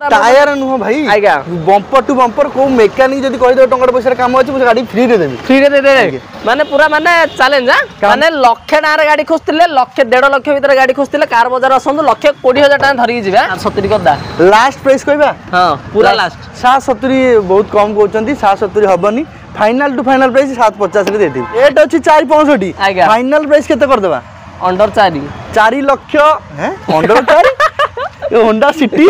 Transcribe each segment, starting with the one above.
Tyre नुह भाई आज्ञा बंपर टू बंपर को मेकानिक जदी कहि दे टंका पैसा काम अछि गाड़ी फ्री रे देबी फ्री रे दे माने पूरा माने चैलेंज माने लाख टाका रे गाड़ी खोजतिले लाख 1.5 लाख भीतर गाड़ी खोजतिले कार बाजार असंदु लाख 20,000 टाका धरि जिबा 70 करदा लास्ट प्राइस कहबा हां पूरा लास्ट 770 बहुत कम कहउचंती 770 हबनी फाइनल टू फाइनल प्राइस 750 रे दे देबी रेट अछि 465 फाइनल प्राइस केते कर देबा अंडर 4 लाख हैं अंडर 4 होंडा सिटी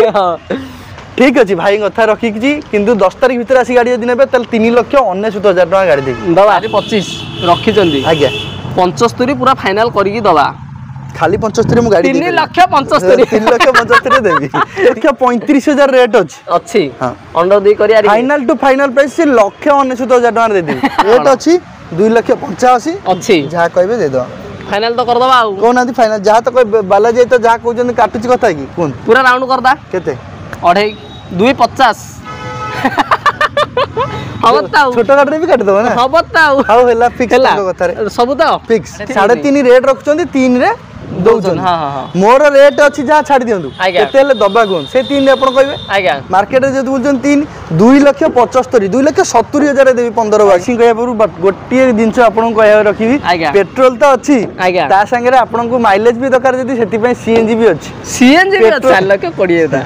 ठीक अच्छे भाई कथा रखी किंतु 10 तारीख भीतर आसी गाड़ी यदि नेबे तल 3,69,000 टका गाड़ी देबी दवा 25 रखी चंदी आज्ञा 75 पूरा फाइनल करिकी दवा खाली 75 मु गाड़ी 3,75,000 3,75,000 देबी 35,000 रेट अछि हां अंडर दे करिया फाइनल टू फाइनल प्राइस 1,69,000 टका दे देबी रेट अछि 2,85,000 अछि जहा कहबे दे दो फाइनल तो कर दबा आ कोन आदि फाइनल जहा तो कोई बालाजी तो जहा कहउजन काटुची कथा की कोन पूरा राउंड कर दा केते 2.50 हबताऊ छोटो गाड़ी भी काट दो ना हबताऊ हाउ हेला फिक्स कथा रे सब तो फिक्स 3.5 रेट रखुचंदी 3 रे दउचन हां हां मोर रेट अछि जा छाडी दियंतु केते ले दबा कोन से 3 रे आपण कहबे आज्ञा मार्केट रे जदि बोलचन 3 2,75,000 2,70,000 देबी 15 वाक्सिंग कहया पर गोटिए जिंस आपण कहया रखिबी पेट्रोल तो अछि ता संगे रे आपण को माइलेज भी दरकार जदि सेति पे सीएनजी भी अछि सीएनजी भी 4,20,000 ता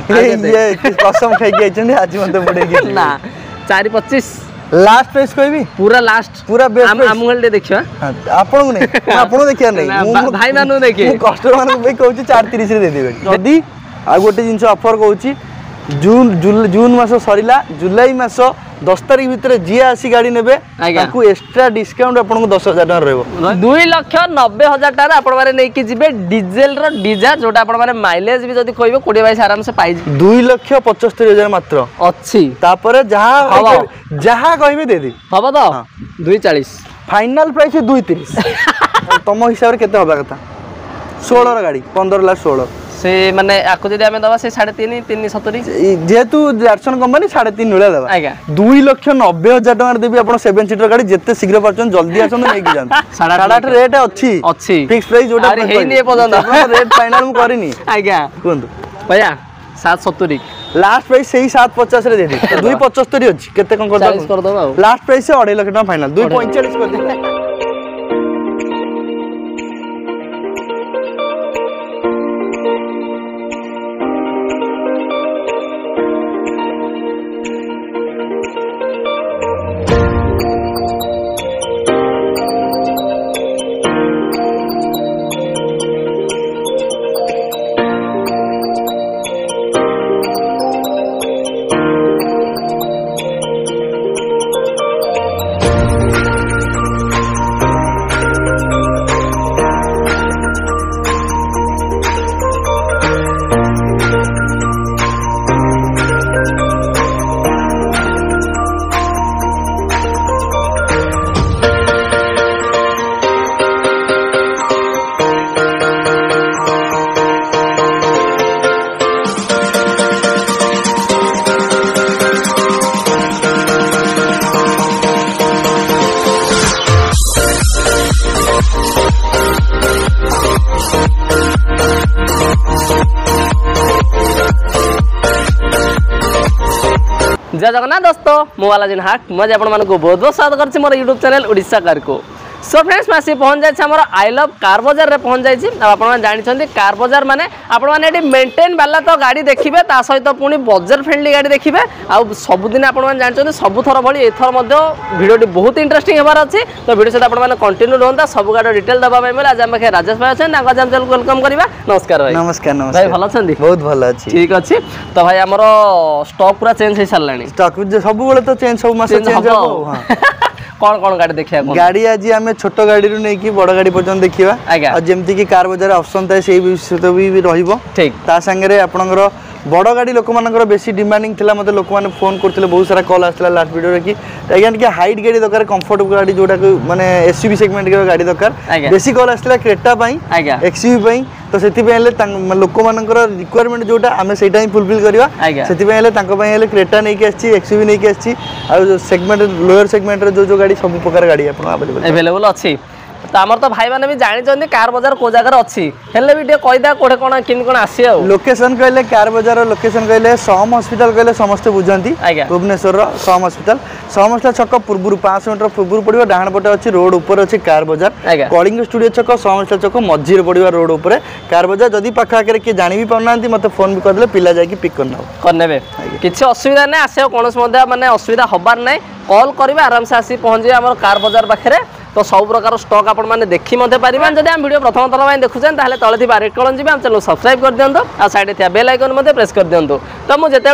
ये कसम खाई के आइछन आज मते पड़ेगी ना 4.25 लास्ट प्राइस कहबी पूरा लास्ट पूरा बेस्ट हम गोल्ड देखिबा आपन को नहीं आपन देखिया नहीं भाई मानु देखि मु कस्टमर को भाई कहूची 4.30 रे दे देबे जदी आ गोटे जिंस ऑफर कहूची जून मास सरीला जुलाई मास 10 तारीख भीतर जी आसी गाड़ी नेबे ताकू एक्स्ट्रा डिस्काउंट आपन को 10,000 टका रहबो 2,90,000 टका आपन मारे नै कि जिबे डीजल रो डीजा जोटा आपन मारे माइलेज भी जदी कहबे 20 22 आराम से पाई 2,75,000 मात्र अछि तापर जहा कहबे दे दे हबो तो 2.40 फाइनल प्राइस 2.30 तम हिसाब रे केते होबा कथा 16 रो गाड़ी 15 लाख 16 से माने आको जदी हमें दबा से 3.5 370 जेतु जैक्सन कंपनी 3.5 मिला दबा आज्ञा 2,90,000 टका देबी आपण 7 सीटर गाड़ी जत्ते शीघ्र परचन जल्दी आसन नै कि जान 8.5 रेट अछि फिक्स प्राइस जोटा हे नै पजन रेट फाइनल मु करिनी आज्ञा कोन भैया 770 लास्ट प्राइस सही 750 रे दे दे 2.75 अछि केते कोन कर दबा लास्ट प्राइस 2.5 लाख टका फाइनल 2.45 कर दे जय जगन्नाथ दोस्तों मो बालाजी नाहक मुझे आपण को बहुत बहुत स्वागत करछि मोर यूट्यूब चैनल ओडिशा कार को सो फ्रेंड्स मासी पहुंच जाय हमर आई लव कार बाजार रे पहुंच जाय छी आपण माने जानि छथि कार बाजार माने आपण माने एटी मेंटेन वाला तो गाड़ी देखिबे ता सहित पुनी बजट फ्रेंडली गाड़ी देखिबे आ सब दिन आपण माने जानि छथि सब थर भली एथर मध्ये वीडियोटी बहुत इंटरेस्टिंग हेबार अछि तो वीडियो से आपण माने कंटिन्यू रहंता सब गाड़ी डिटेल दबा भाई आज हम राजेश भाई अछन नागा चैनल वेलकम करबा नमस्कार भाई नमस्कार नमस्कार भाई भलो छथि बहुत भलो अछि ठीक अछि तो भाई हमरो स्टॉक पूरा चेंज हे सारलानी स्टॉक सब बेले तो चेंज सब मास चेंज हो हां कौन कौन गाड़ी देखिया गाड़ी आज आम छोट गाड़ी रू नहीं कि बड़ गाड़ी पर्यटन देखा जमती कि कार बजार ऑप्शन थाए से विषय भी रहिबो ठीक ता संगे आपनकर बड़ गाड़ी लोक मानकर बेसी डिमांडिंग थिला मते लोक माने फोन करथिले बहुत सारा कॉल आसला लास्ट वीडियो रे कि अगेन कि हाइट गाड़ी दरकार कंफर्ट गाड़ी जोटा माने एसयूवी सेगमेंट के गाड़ी दरकार बेसी कॉल आसला क्रेटा पई एक्सयूवी पई तो सेति पे हेले लोक मानकर रिक्वायरमेंट जोटा आमे सेटा ही फुलफिल करबा सेति पे हेले तांको पई हेले क्रेटा नै कि आछि एक्सयूवी नै कि आछि आ सेगमेंट लोअर सेगमेंट रे जो गाड़ी सब प्रकार गाड़ी अपन अवेलेबल अछि तो आमर तो भाई मैंने भी जानी कार बजार को जगह अच्छी हेल्ले भी कहीदा कोठे कौन किन कौन आसी लोकेशन कहले कार बजार लोकेशन कहले सहम हॉस्पिटल कहले समस्त बुझंती भुवनेश्वर सहम हॉस्पिटल छक पूर्व 500 मीटर पूर्व पड़ो डाण पटे अच्छी रोड ऊपर अच्छी कार बजार कलिंग स्टूडियो छक सहम हॉस्पिटल छक मझीरे पड़ा रोड ऊपर कार बजार जदि पाखाकर किए जानी भी पाना मत फोन भी करदे पिला जाकि पिक करने किसी असुविधा ना आस कौन माने असुविधा हबार ना कॉल करेंगे आराम से आसी पहुँचे आम कार बजार पाखे तो सब प्रकार स्टॉक आपण मैंने देखी पारे जब हम वीडियो प्रथम थर देखुचे तले तले रेड कलर जी चैनल सब्सक्राइब कर दिंतु आ साइड थी बेल आइकन प्रेस कर दिंतु तो मुझे जिते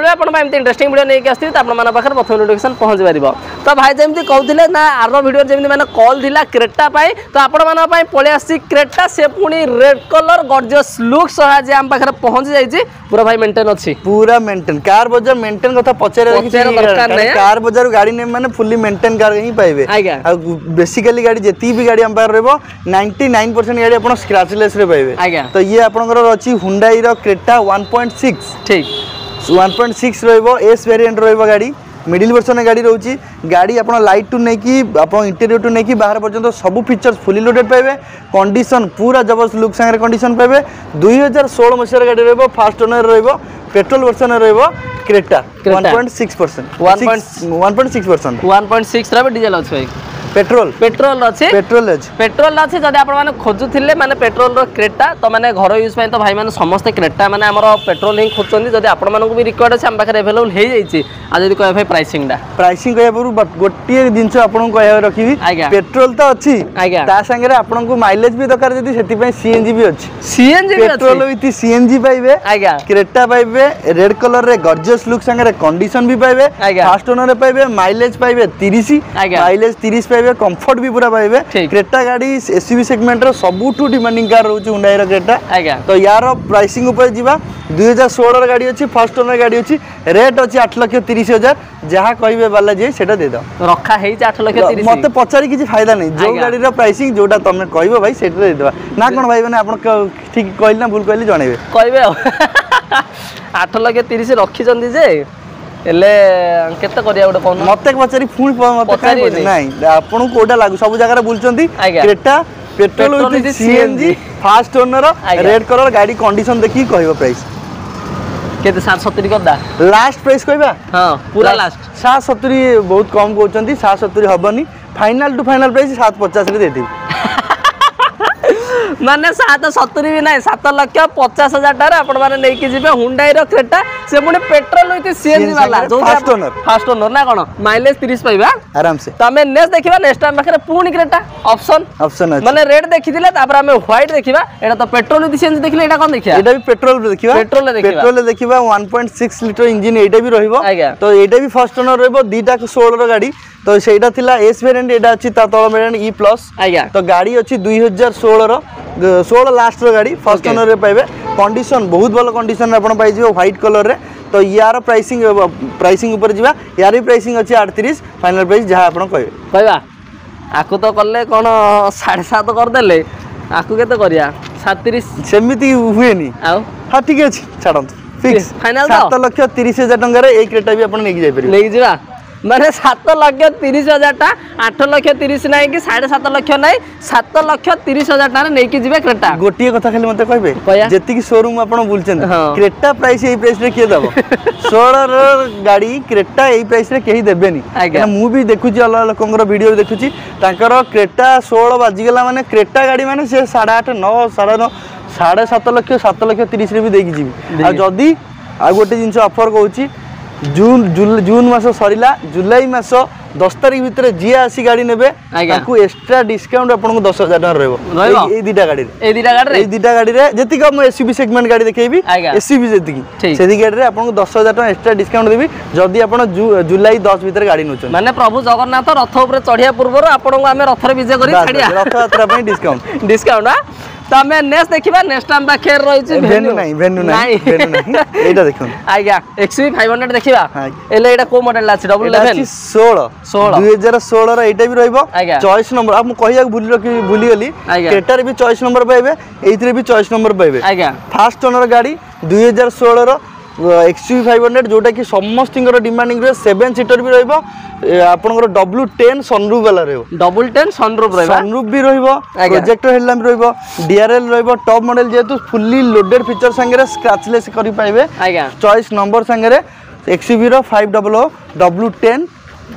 इंटरेस्टिंग वीडियो नहीं आसती पाखे प्रथम नोटिफिकेशन पहुँच पार तो भाई जमी कहते ना आर वीडियो जमी मैंने कॉल थी क्रेटा तो आपण पलि आसी क्रेटा से पुणी रेड कलर गॉर्जियस लुक सह आम पाखे पहुँची जाइए पूरा भाई मेंटेन अच्छी पूरा मेंटेन कार बजार मेंटेन कथा पचारे कार बजार गाड़ी ने माने फुल्ली मेंटेन कार ही पाइबे बेसिकली गाड़ी जेती भी गाड़ी अंपायर रहबो 99% गाड़ी आपण स्क्रैचलेस रे पाइबे तो ये आपनकर अछि हुंडई रो क्रेटा 1.6 ठीक 1.6 रहबो एस वेरिएंट रहबो गाड़ी मिडिल वर्जन गाड़ी रोची गाड़ी आपण लाइट टू नहीं कि आपण इंटीरियर टू नहीं कि बाहर पर्यंत सब फीचर्स फुली लोडेड पाइबे कंडीशन पूरा जबरदस्त लुक संगे कंडीशन पाइबे 2016 मसिया गाड़ी रहबो फास्ट ओनर रहबो पेट्रोल वर्जन रहबो क्रेटा 1.6% 1.6% 1.6 रहबो डीजल अछि भाई पेट्रोल पेट्रोल अच्छे पेट्रोल अच्छे जब आप खोजुले माने पेट्रोल रो क्रेटा तो माने घर यूज पे तो भाई माने समस्त क्रेटा माने हमर पेट्रोल ही खोजछन जदी आपण मानक भी रिक्वायर्ड अछि हम पाखे अवेलेबल हे जाइछि आ जदी कहै भाई प्राइसिंग कहया परू गोटिए जिंस आपण कहया रखिबी पेट्रोल तो अछि ता संगे आपण को माइलेज भी दरकार जदी सेति पय सीएनजी भी अछि सीएनजी पेट्रोल विथ सीएनजी पाइबे क्रेटा पाइबे रेड कलर रे गॉर्जियस लुक संगे कंडीशन भी पाइबे फास्ट ओनर रे पाइबे माइलेज पाइबे 30 माइलेज 30 पाइबे कंफर्ट भी पूरा पाइबे क्रेटा गाड़ी एसयूवी सेगमेंट रो सबुठु डिमांडिंग कार रहउची हुंडई रो क्रेटा तो यार प्राइसिंग ऊपर जीवा 2016 रो गाड़ी अछि फर्स्ट ओनर गाड़ी अछि रेट अछि 8,30,000 जहाँ कहबे वाला जे सेटा दे दो रखा हे 8,30,000 मते पचारी किछि फायदा नहीं जो गाड़ी रो प्राइसिंग जोटा तमे कहबो भाई सेटा दे देबा ना कोन भाई माने आपण ठीक कहली ना भूल कहली जणेबे कहबे 8,30,000 रखी जंदी जे एले केते करिया गोटे कोन मते पचारी फुणी मते नाही आपन कोडा लागु सब जगह रे बुलचंती Creta petrol with CNG first owner red colour गाड़ी कंडीशन देखि कहबो प्राइस केते 770 करदा लास्ट प्राइस कहबा हां पूरा लास्ट 770 बहुत कम कहउचंती 770 हबनी फाइनल टू फाइनल प्राइस 750 रे देती माने 770 भी नहीं 7,50,000 टारे आपण माने नै कि जिबे हुंडई रो क्रेटा से पुणी पेट्रोल विथ सीएनजी वाला जो फास्ट ओनर ना कोन माइलेज 30 पाइबा आराम से तमे नेक्स्ट देखिबा नेक्स्ट टाइम पाखरे पुणी क्रेटा ऑप्शन है माने रेड देखिदिले तापर हमें व्हाइट देखिबा एटा तो पेट्रोल विथ सीएनजी देखिले एटा कोन देखिया एटा भी पेट्रोल देखिबा पेट्रोल देखिबा 1.6 लीटर इंजन एटा भी रहिबो तो एटा भी फर्स्ट ओनर रहबो दीटा 16 रो गाड़ी तो सेटा थिला एस वेरिएंट एटा अछि ता तळ वेरिएंट ई प्लस तो गाड़ी अछि 2016 रो 16 लास्ट रो गाड़ी फर्स्ट ओनर रे पाइबे कंडीशन बहुत भलो कंडीशन रे आपण पाइ जिवो व्हाइट कलर रे तो यार प्राइसिंग ऊपर जिबा यार भी प्राइसिंग अछि 38 फाइनल प्राइस जहा आपण कहबा आकु तो करले कोन 7.5 कर देले आकु केते करिया 37 सेमिति हुएनी आ हां ठीक अछि छाडंत फिक्स फाइनल 7,30,000 टंका रे एक क्रेटा भी आपण नेकी जाय परिबे नेकी जिबा माने 7,30,000 टा 8,30,000 नहीं कि 7.5 लाख नहीं 7,30,000 टारे नहीं कि जिबे क्रेटा गोटिए कथा खाली मते कहबे जेति कि शोरूम आपण बुलचन क्रेटा प्राइस एई प्राइस रे के दबो 16 रो गाड़ी क्रेटा एई प्राइस रे केही देबेनी ना मु भी देखुची अलग लोकंगर वीडियो भी देखुची तांकर क्रेटा 16 बाजी गेला माने क्रेटा गाड़ी माने से 8.5 9 9.5 7.5 लाख 7,30,000 रे भी देकी जिबी आ जदी आ गोटे जिंस ऑफर कहूची जून मास सरीला जुलाई मास 10 तारिख भितर जी आसी गाड़ी नेबे ताकू एक्स्ट्रा डिस्काउंट आपन को 10,000 टका रहबो ए दीटा गाड़ी रे जति हम एसयूवी सेगमेंट गाड़ी देखेबी एसयूवी जति सेदी गाड़ी रे आपन को 10,000 टका एक्स्ट्रा डिस्काउंट देबी जदी आपन जुलाई 10 भितर गाड़ी नोचन माने प्रभु जगन्नाथ रथ ऊपर चढ़िया पूर्व आपन को हमें रथ रे विजय करी छाडिया रथ यात्रा पे डिस्काउंट तमे नेक्स्ट देखिबा नेक्स्ट टाइम बाखेर रहिछि भेन्यू नहीं एटा देखन आज्ञा XUV 500 देखिबा एले एटा को मॉडल लाछि डबल 11 16 2016 रा एटा भी रहइबो चॉइस नंबर आप कहिया भूली गली क्रेटा रे भी चॉइस नंबर पाइबे एइथरे भी चॉइस नंबर पाइबे फास्ट ओनर गाड़ी 2016 रो XUV 500 जोटा कि समस्त डिमांडिंग रहे 7 सीटर भी रहिबो आपनकर W10 सनरूफ वाला रहिबो W10 सनरूफ रहिबो सनरूफ भी रहिबो प्रोजेक्टर हेडलैम्प रहिबो DRL रहिबो टॉप मॉडल जेतु फुल्ली लोडेड फीचर संगे स्क्रैचलेस करि पाइबे आज्ञा चॉइस नंबर संगे XUV रो 500 W10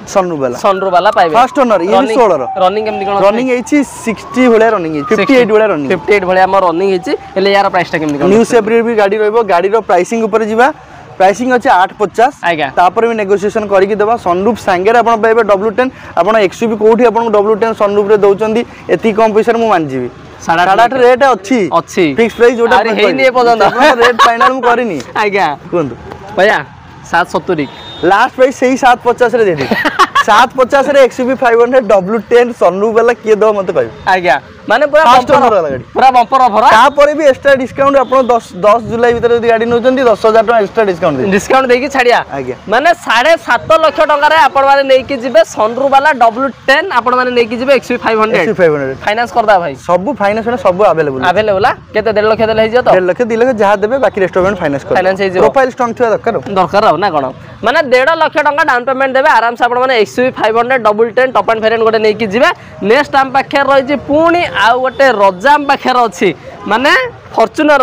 सनरूफ वाला पाइबे फर्स्ट ओनर ये 16 रो रनिंग केमदी कोन रनिंग एची 60 भले रनिंग 58 भले रनिंग 58 भले हमर रनिंग एची एले यार प्राइस टा केमदी कोन न्यू शेप रे भी गाड़ी रहबो गाड़ी रो प्राइसिंग ऊपर जीवा प्राइसिंग अछि 850 आज्ञा तापर भी नेगोशिएशन करिक देबा सनरूफ संगे आपण पाइबे W10 आपण XUV कोठी आपण W10 सनरूफ रे दउचंदी एती कम पैसा मु मान जीवी 8.5 रेट अछि फिक्स प्राइस जोटा अरे हेई ने पजंद रेट फाइनल मु करिनी आज्ञा कोंदु भैया 770 लास्ट प्राइस सही 750 रे देदी 750 रे XUV 500 W10 सनरूफ वाला किए दो मते कहबी आज्ञा माने पूरा बम्पर ऑफर तापर भी एक्स्ट्रा डिस्काउंट आपण 10 जुलाई भीतर यदि गाड़ी नउचंदी 10000 टका एक्स्ट्रा डिस्काउंट देकी छाड़िया आज्ञा माने 7.5 लाख टका रे आपण माने नेकी जिबे सनरूफ वाला W10 आपण माने नेकी जिबे XUV 500 फाइनेंस करदा भाई सब फाइनेंस ने सब अवेलेबल केते 1.5 लाख देले हिजो तो 1.5 लाख 2 लाख जहा देबे बाकी रेस्टोरेंट फाइनेंस कर फाइनेंस हिजो प्रोफाइल स्ट्रांग थिया दरकार ना कोन माने 1.5 लाख टका डाउन पेमेंट देबे आराम से आपण माने XUV 500 W10 top end variant गोटे नेकी जिबे नेक्स्ट टाइम पाखे रही छी पुणी आ गोटे रजाम पाखे अछि माने फॉर्च्यूनर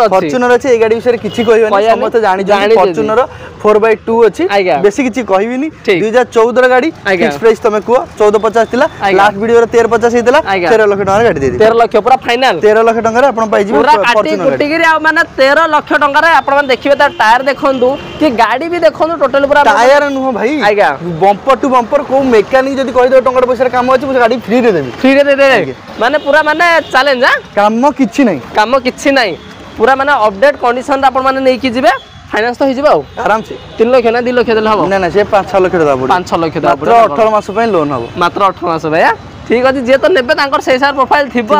अछि ए गाड़ी विषय किछि कहबे समस्त जानि फॉर्च्यूनर 4x2 अछि बेसी किछि कहबिनी 2014 र गाड़ी फिक्स प्राइस तमे को 1450 थिला लास्ट वीडियो रे 1350 हितला 13 लाख टका गाड़ी दे 13 लाख पूरा फाइनल 13 लाख टका रे आपण पाइ जिबे पूरा काटी कुटी गिरी आ माने 13 लाख टका रे आपण देखिबे त टायर देखंदु कि गाड़ी भी देखंदु टोटल पूरा टायर नुह भाई आज्ञा बम्पर टू बम्पर को मेकानिक जदी कहि दो टंका पैसा काम अछि गाड़ी फ्री रे देबी माने पूरा माने चैलेंज काम किछि नै पूरा माने अपडेट कंडीशन आपण माने नै कि जिबे फाइनेंस तो हो जिबा आराम से 3 लाख ना 2 लाख देले हबो ना से 5-6 लाख देबा पड़ो 5-6 लाख देबा पड़ो 18 मास पे लोन हबो मात्र 18 मास भैया ठीक अछि जे तो नेबे तांकर सेही सार प्रोफाइल थिबो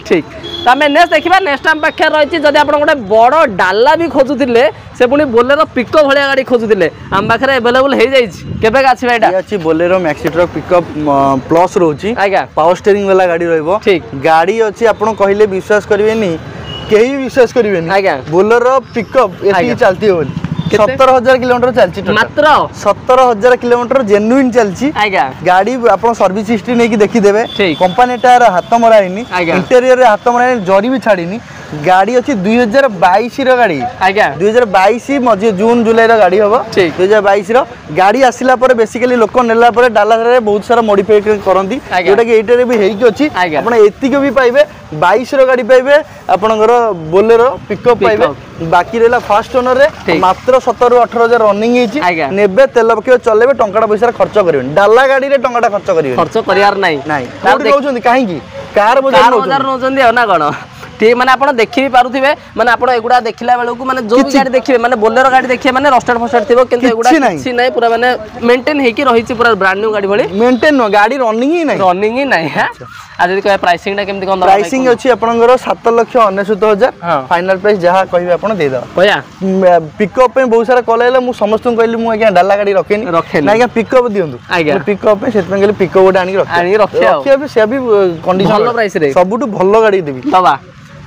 ठीक त हमें नेक्स्ट देखिबा नेक्स्ट टाइम पाखे रहिछि जदी आपण गोटे बड़ो डाला भी खोजुतिले से पुनी बोलेरो पिकअप भलिया गाड़ी खोजुतिले हम पाखरे अवेलेबल हे जाइछि केबे गाछि भाईटा ये अछि Bolero Maxi truck pickup plus रहउछि आज्ञा पावर स्टीयरिंग वाला गाड़ी रहइबो ठीक गाड़ी अछि आपण कहिले विश्वास करबेनी केही विश्वास करबेनी आज्ञा बोलेरो पिकअप एती चलती हो 17,000 किलोमीटर चलछि मात्र 17,000 किलोमीटर जेन्युइन चलछि आज्ञा गाड़ी आपण सर्विस हिस्ट्री नै कि देखि देबे कंपनी टायर हाथ मराइनी इंटीरियर रे हाथ मराइनी जरी भी छाड़ीनी गाड़ी अछि 2022 रो गाड़ी आज्ञा 2022 मजे जून जुलाई रो गाड़ी हबो 2022 रो गाड़ी आसिला पर बेसिकली लोक नेला पर डाला रे बहुत सारा मॉडिफाई करंती जोटा कि एटा रे भी हेई कि अछि आपण एतिक भी पाइबे 22 रो गाड़ी पाइबे आपनकर बोलेरो पिकअप पाइबे बाकी रहला फर्स्ट ओनर रे मात्र 17-18,000 रनिंग हेछि नेबे तेल पके चलेबे टंकाटा पैसा खर्च करिवे डाला गाड़ी रे टंकाटा खर्च करिवे खर्च करियार नाही कोठी नउछंदी काहे कि कार बजार नउछंदी ना कोन ठीक माने आपण देखि भी पारुथिबे माने आपण एगुडा देखिला बेलु को माने जो भी गाड़ी देखिबे माने बोलेरो गाड़ी देखिबे माने रस्टेड फस्टेड थिबो किंतु एगुडा किछि नै पूरा माने मेंटेन हेकी रहिछि पूरा ब्रांड न्यू गाड़ी भली मेंटेन नो गाड़ी रनिंग ही नै है आ जदी कहे प्राइसिंग टा केमति कोन प्राइसिंग अछि आपनकर 7,69,000 फाइनल प्राइस जहा कहिबे आपण दे दो भैया पिकअप पे बहुत सारा कॉल आइला मु समस्त कहली मु आज्ञा डाला गाड़ी रखेनी ना आज्ञा पिकअप दियंतु पिकअप पे सेत कहली पिकअप गोटे आनी रखे से भी कंडीशन भलो प्राइस रे सबुटु भलो गाड़ी देबी बाबा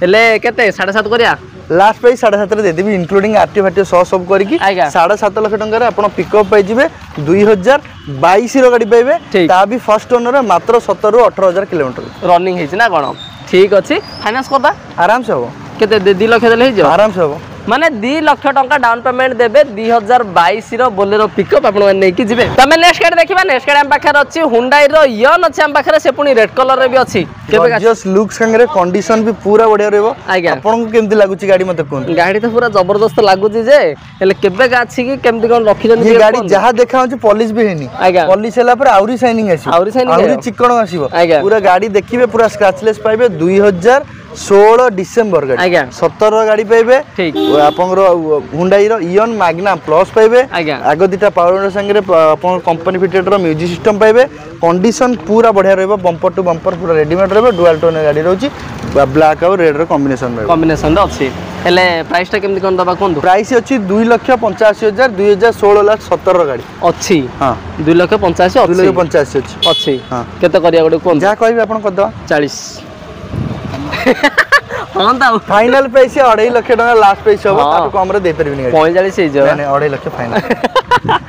एले केते 7.5 करिया लास्ट प्राइस 7.5 रे दे देबी इंक्लूडिंग आरटी फाटी सब करिकी 7.5 लाख टंका रे आपण पिकअप पाइ जिवे 2022 रो गाड़ी पाइबे ता भी फर्स्ट ओनर मात्र 17 ରୁ 18,000 किलोमीटर रनिंग हेछि ना कोन ठीक अछि फाइनेंस करदा आराम से हो केते 2 लाख देले हिजो आराम से हो माने 2 लाख टंका डाउन पेमेंट देबे 2022 रो बोलेरो पिकअप आपण नै कि जिवे तमे नेक्स्ट गाड़ी देखिबा नेक्स्ट गाड़ी हम पाखर अछि हुंडई रो यन अछि हम पाखर से पुनी रेड कलर रे भी अछि केबे जस्ट लुक संगे कंडीशन भी पूरा बढ़िया रहबो आपण को केमति लागुची गाड़ी मते कोन गाड़ी तो पूरा जबरदस्त लागुची जे एले केबे अछि कि केमति कोन रखि जन ये गाड़ी जहा देखा होची पॉलिश भी हेनी पॉलिश हैला पर आउरी शाइनिंग आसी आउरी चिकन आसीबो पूरा गाड़ी देखिबे पूरा स्क्रैचलेस पाइबे 2016 डिसेंबर गाड़ी 17 गाड़ी पाइबे ठीक आपनरो हुंडई रो इयन मैग्ना प्लस पाइबे आगो दिटा पावर संगे आपन कंपनी फिटेड रो म्यूजिक सिस्टम पाइबे कंडीशन पूरा बढ़िया रहबो बम्पर टू बम्पर पूरा रेडीमेड रहबो डुअल टोन गाड़ी रहउची ब्लैक और रेड रो कॉम्बिनेशन अछि हेले प्राइस टा केमति कोन दबा कोन प्राइस अछि 2,85,000 2016 लाख 17 गाड़ी अछि हां 2,85,000 2,85,000 अछि हां केते करिया गोटे कोन जा कहबे आपन क दवा 40 ହଁ ତା फाइनल प्राइस 2.5 लाख टका लास्ट प्राइस हो ताको कम रे दे परबिनी 45 हे जो नहीं 2.5 लाख फाइनल